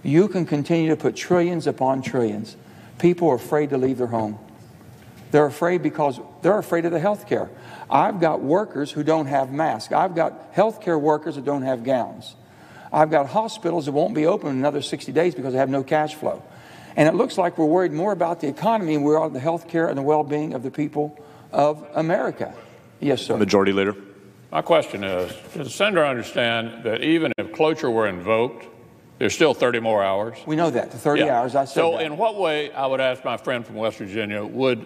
You can continue to put trillions upon trillions. People are afraid to leave their home. They're afraid because they're afraid of the health care. I've got workers who don't have masks. I've got health care workers that don't have gowns. I've got hospitals that won't be open in another 60 days because they have no cash flow. And it looks like we're worried more about the economy than we are the health care and the well-being of the people of America. Yes, sir. Majority Leader. My question is, does the senator understand that even if cloture were invoked, there's still 30 more hours? We know that, the 30 hours, I said So that. in what way, I would ask my friend from West Virginia, would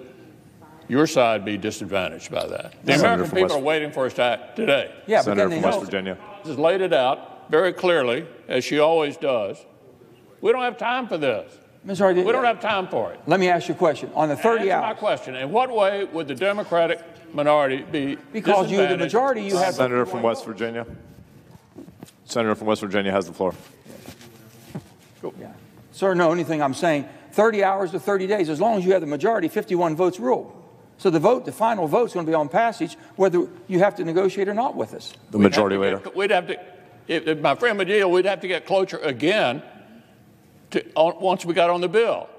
your side be disadvantaged by that? The American people are waiting for us to act today. Yeah, Senator from West Virginia. Has laid it out very clearly, as she always does. We don't have time for this. We don't have time for it. Let me ask you a question. On the 30 hours. My question, in what way would the Democratic minority be because you, the majority, you have... Senator from West Virginia. Senator from West Virginia has the floor. Yeah. Sir, no, anything I'm saying, 30 hours to 30 days, as long as you have the majority, 51 votes rule. So the final vote's going to be on passage, whether you have to negotiate or not with us. The Majority Leader. We'd have to, if my friend would yield, we'd have to get cloture again once we got on the bill.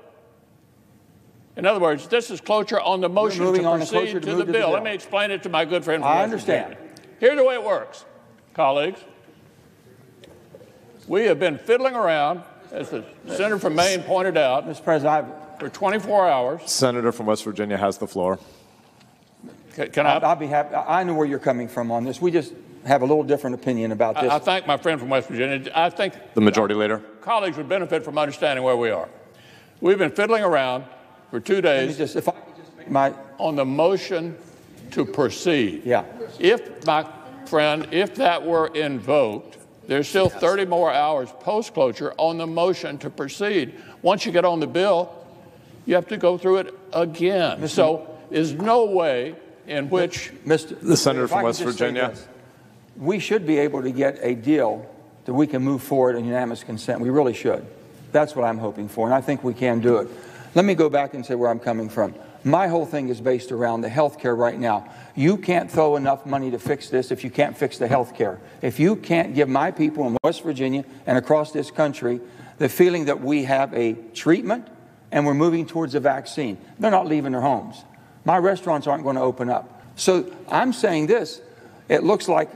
In other words, this is cloture on the motion to proceed to the bill. Let me explain it to my good friend from West understand. Virginia. Here's the way it works, colleagues. We have been fiddling around, as the senator from Maine pointed out, Mr. President, for 24 hours. Senator from West Virginia has the floor. I'll be happy. I know where you're coming from on this. We just have a little different opinion about this. I thank my friend from West Virginia. I think the Majority Leader. Colleagues would benefit from understanding where we are. We've been fiddling around for 2 days if I could just make on the motion to proceed. Yeah. If, my friend, if that were invoked, there's still 30 more hours post-cloture on the motion to proceed. Once you get on the bill, you have to go through it again. So there's no way in which... The Senator from West Virginia. We should be able to get a deal that we can move forward in unanimous consent. We really should. That's what I'm hoping for, and I think we can do it. Let me go back and say where I'm coming from. My whole thing is based around the health care right now. You can't throw enough money to fix this if you can't fix the health care. If you can't give my people in West Virginia and across this country the feeling that we have a treatment and we're moving towards a vaccine, they're not leaving their homes. My restaurants aren't going to open up. So I'm saying this, it looks like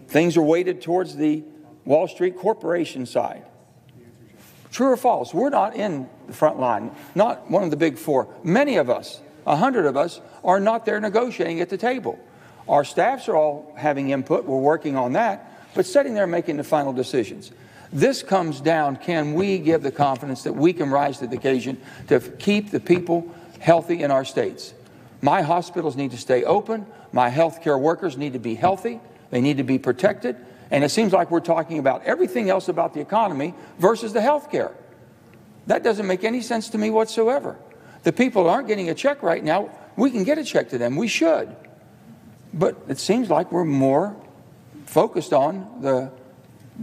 things are weighted towards the Wall Street corporation side. True or false? We're not in the front line, not one of the big four. Many of us, 100 of us, are not there negotiating at the table. Our staffs are all having input. We're working on that, but sitting there making the final decisions. This comes down, can we give the confidence that we can rise to the occasion to keep the people healthy in our states? My hospitals need to stay open. My health care workers need to be healthy. They need to be protected. And it seems like we're talking about everything else about the economy versus the health care. That doesn't make any sense to me whatsoever. The people that aren't getting a check right now, we can get a check to them. We should. But it seems like we're more focused on the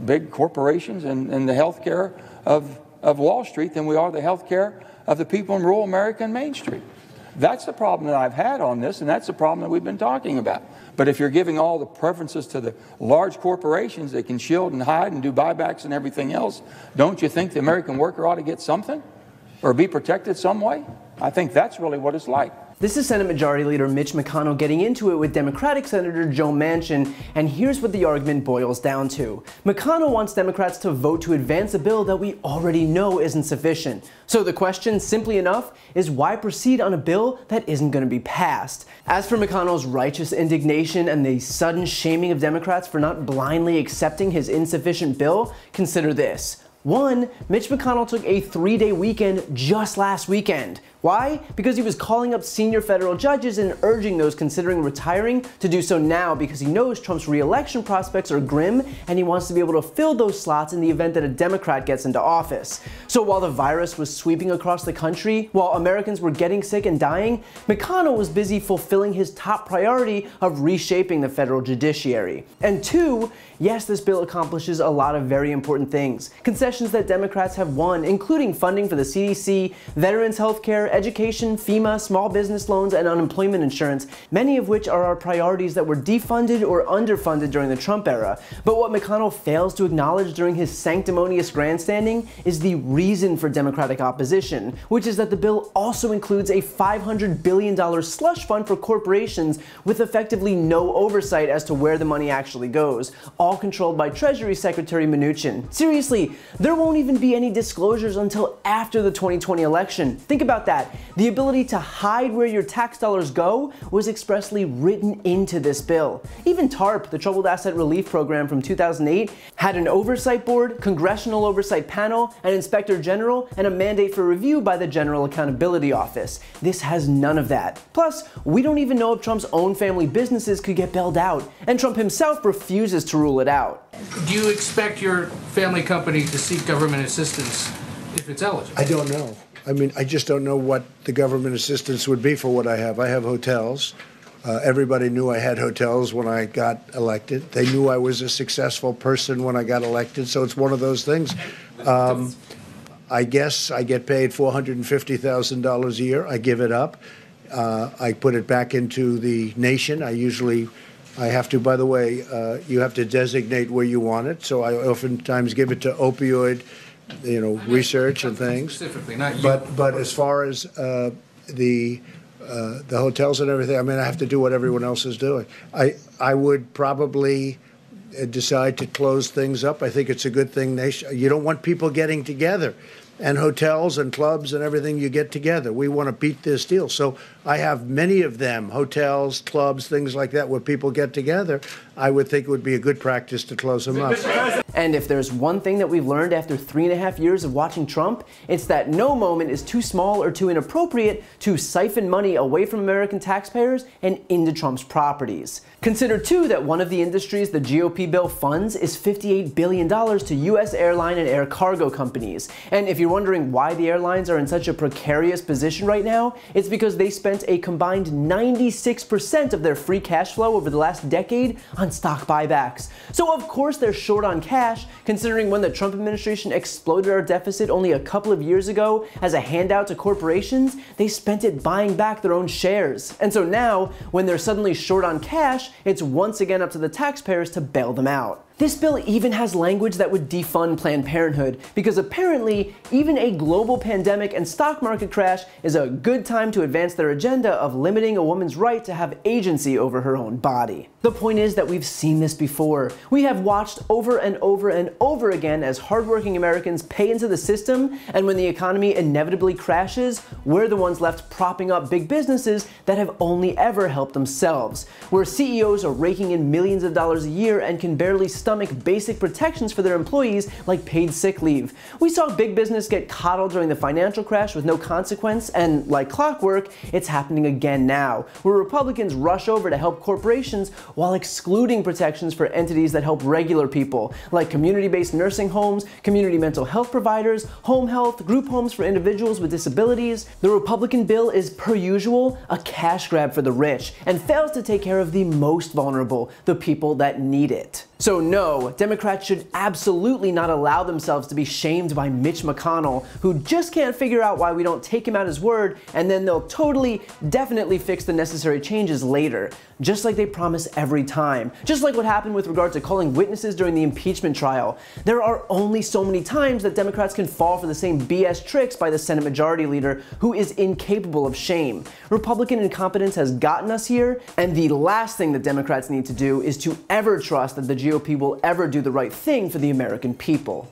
big corporations and the health care of Wall Street than we are the health care of the people in rural America and Main Street. That's the problem that I've had on this, and that's the problem that we've been talking about. But if you're giving all the preferences to the large corporations that can shield and hide and do buybacks and everything else, don't you think the American worker ought to get something or be protected some way? I think that's really what it's like. This is Senate Majority Leader Mitch McConnell getting into it with Democratic Senator Joe Manchin, and here's what the argument boils down to. McConnell wants Democrats to vote to advance a bill that we already know isn't sufficient. So the question, simply enough, is why proceed on a bill that isn't going to be passed? As for McConnell's righteous indignation and the sudden shaming of Democrats for not blindly accepting his insufficient bill, consider this. 1. Mitch McConnell took a 3-day weekend just last weekend. Why? Because he was calling up senior federal judges and urging those considering retiring to do so now because he knows Trump's re-election prospects are grim and he wants to be able to fill those slots in the event that a Democrat gets into office. So while the virus was sweeping across the country, while Americans were getting sick and dying, McConnell was busy fulfilling his top priority of reshaping the federal judiciary. And 2, yes, this bill accomplishes a lot of very important things. Concessions that Democrats have won, including funding for the CDC, veterans health care, education, FEMA, small business loans, and unemployment insurance, many of which are our priorities that were defunded or underfunded during the Trump era. But what McConnell fails to acknowledge during his sanctimonious grandstanding is the reason for Democratic opposition, which is that the bill also includes a $500 billion slush fund for corporations with effectively no oversight as to where the money actually goes, all controlled by Treasury Secretary Manchin. Seriously, there won't even be any disclosures until after the 2020 election. Think about that. The ability to hide where your tax dollars go was expressly written into this bill. Even TARP, the Troubled Asset Relief Program from 2008, had an oversight board, congressional oversight panel, an inspector general, and a mandate for review by the General Accountability Office. This has none of that. Plus, we don't even know if Trump's own family businesses could get bailed out, and Trump himself refuses to rule it out. Do you expect your family company to seek government assistance if it's eligible? I don't know. I mean, I just don't know what the government assistance would be for what I have. I have hotels. Everybody knew I had hotels when I got elected. They knew I was a successful person when I got elected. So it's one of those things. I guess I get paid $450,000 a year. I give it up. I put it back into the nation. I have to, by the way, you have to designate where you want it. So I oftentimes give it to opioid, research and things. Specifically, not you. But as far as the hotels and everything, I mean, I have to do what everyone else is doing. I would probably decide to close things up. I think it's a good thing. You don't want people getting together. And hotels and clubs and everything, you get together. We want to beat this deal. So I have many of them, hotels, clubs, things like that, where people get together. I would think it would be a good practice to close them up. And if there's one thing that we've learned after 3.5 years of watching Trump, it's that no moment is too small or too inappropriate to siphon money away from American taxpayers and into Trump's properties. Consider, too, that one of the industries the GOP bill funds is $58 billion to U.S. airline and air cargo companies. And if you're wondering why the airlines are in such a precarious position right now, it's because they spent a combined 96% of their free cash flow over the last decade on stock buybacks. So of course they're short on cash, considering when the Trump administration exploded our deficit only a couple of years ago as a handout to corporations, they spent it buying back their own shares. And so now, when they're suddenly short on cash, it's once again up to the taxpayers to bail them out. This bill even has language that would defund Planned Parenthood, because apparently even a global pandemic and stock market crash is a good time to advance their agenda of limiting a woman's right to have agency over her own body. The point is that we've seen this before. We have watched over and over and over again as hardworking Americans pay into the system, and when the economy inevitably crashes, we're the ones left propping up big businesses that have only ever helped themselves, where CEOs are raking in millions of dollars a year and can barely stomach basic protections for their employees like paid sick leave. We saw big business get coddled during the financial crash with no consequence, and like clockwork, it's happening again now, where Republicans rush over to help corporations while excluding protections for entities that help regular people, like community-based nursing homes, community mental health providers, home health, group homes for individuals with disabilities. The Republican bill is, per usual, a cash grab for the rich, and fails to take care of the most vulnerable, the people that need it. So no, Democrats should absolutely not allow themselves to be shamed by Mitch McConnell, who just can't figure out why we don't take him at his word, and then they'll definitely fix the necessary changes later, just like they promise every time. Just like what happened with regard to calling witnesses during the impeachment trial. There are only so many times that Democrats can fall for the same BS tricks by the Senate Majority Leader, who is incapable of shame. Republican incompetence has gotten us here, and the last thing that Democrats need to do is to ever trust that the GOP will ever do the right thing for the American people.